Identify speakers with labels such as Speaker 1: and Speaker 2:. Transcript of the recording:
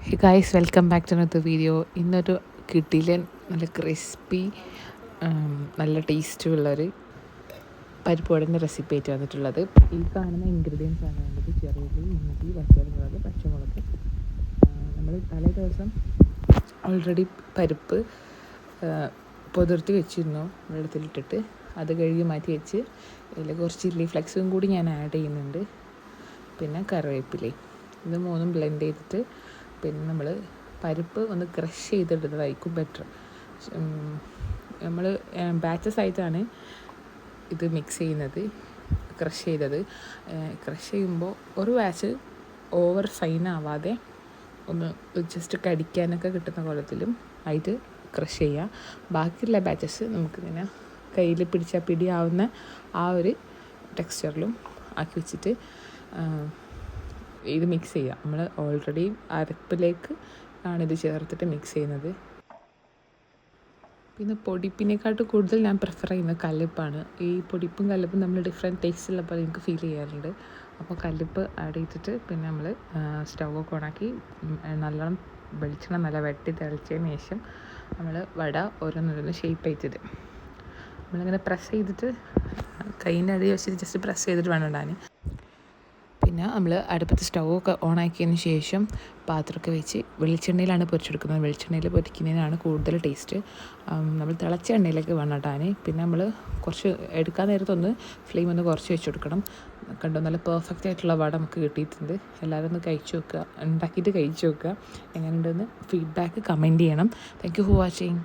Speaker 1: Hey guys, welcome back to another video. ഇന്നൊരു കിടിലൻ നല്ല ക്രിസ്പി നല്ല ടേസ്റ്റുള്ളൊരു പരിപ്പ് വടേൻ്റെ റെസിപ്പി ആയിട്ട് വന്നിട്ടുള്ളത്. ഈ കാണുന്ന ഇൻഗ്രീഡിയൻസ് ആണ് വേണ്ടത്: ചെറുള്ളി, ഇഞ്ചി, പച്ചമുളക്, പച്ചമുളക്. നമ്മൾ തലേ ദിവസം ഓൾറെഡി പരിപ്പ് പുതിർത്തി വെച്ചിരുന്നു വെള്ളത്തിലിട്ടിട്ട്. അത് കഴുകി മാറ്റി വെച്ച് ഇതിൽ കുറച്ച് ചില്ലി ഫ്ലെക്സും കൂടി ഞാൻ ആഡ് ചെയ്യുന്നുണ്ട്. പിന്നെ കറിവേപ്പിലയും. ഇത് മൂന്നും ബ്ലെൻഡ് ചെയ്തിട്ട് പിന്നെ നമ്മൾ പരിപ്പ് ഒന്ന് ക്രഷ് ചെയ്തെടുത്തതായിരിക്കും ബെറ്റർ. നമ്മൾ ബാച്ചസ് ആയിട്ടാണ് ഇത് മിക്സ് ചെയ്യുന്നത്. ക്രഷ് ചെയ്തത് ക്രഷ് ചെയ്യുമ്പോൾ ഒരു ബാച്ച് ഓവർ ഫൈൻ ആവാതെ ഒന്ന് ജസ്റ്റ് കടിക്കാനൊക്കെ കിട്ടുന്ന കോലത്തിലും ആയിട്ട് ക്രഷ് ചെയ്യുക. ബാക്കിയുള്ള ബാച്ചസ് നമുക്കിങ്ങനെ കയ്യിൽ പിടിച്ചാൽ പിടിയാവുന്ന ആ ഒരു ടെക്സ്ചറിലും ആക്കി വെച്ചിട്ട് ഇത് മിക്സ് ചെയ്യുക. നമ്മൾ ഓൾറെഡി അരപ്പിലേക്ക് ആണിത് ചേർത്തിട്ട് മിക്സ് ചെയ്യുന്നത്. പിന്നെ പൊടിപ്പിനെക്കാട്ടും കൂടുതൽ ഞാൻ പ്രിഫർ ചെയ്യുന്നത് കല്ലുപ്പാണ്. ഈ പൊടിപ്പും കല്ലുപ്പും നമ്മൾ ഡിഫറെൻറ്റ് ടേസ്റ്റ് ഉള്ളപ്പോൾ എനിക്ക് ഫീൽ ചെയ്യാറുണ്ട്. അപ്പോൾ കല്ലുപ്പ് ആഡ് ചെയ്തിട്ട് പിന്നെ നമ്മൾ സ്റ്റൗവൊക്കെ ഓണാക്കി നല്ലോണം വെളിച്ചെണ്ണ നല്ല വെട്ടി തിളച്ചതിന് ശേഷം നമ്മൾ വട ഓരോന്നോരോന്ന് ഷേപ്പ് ചെയ്തിട്ട് നമ്മളിങ്ങനെ പ്രസ് ചെയ്തിട്ട് കൈയിൻ്റെ അടി വെച്ചിട്ട് ജസ്റ്റ് പ്രസ് ചെയ്തിട്ട് വേണം ഇടാൻ. പിന്നെ നമ്മൾ അടുപ്പത്ത് സ്റ്റൗവൊക്കെ ഓണാക്കിയതിന് ശേഷം പാത്രമൊക്കെ വെച്ച് വെളിച്ചെണ്ണയിലാണ് പൊരിച്ചെടുക്കുന്നത്. വെളിച്ചെണ്ണയിൽ പൊരിക്കുന്നതിനാണ് കൂടുതൽ ടേസ്റ്റ്. നമ്മൾ തിളച്ച എണ്ണയിലേക്ക് വേണം ഇടാൻ. പിന്നെ നമ്മൾ കുറച്ച് എടുക്കാൻ നേരത്തൊന്ന് ഫ്ലെയിം ഒന്ന് കുറച്ച് വെച്ച് കൊടുക്കണം. കണ്ടോ, നല്ല പെർഫെക്റ്റ് ആയിട്ടുള്ള വട നമുക്ക് കിട്ടിയിട്ടുണ്ട്. എല്ലാവരും ഒന്ന് കഴിച്ച് നോക്കുക, ഉണ്ടാക്കിയിട്ട് കഴിച്ച് നോക്കുക. എങ്ങനെയുണ്ടെന്ന് ഫീഡ്ബാക്ക് കമൻറ്റ് ചെയ്യണം. Thank you for watching.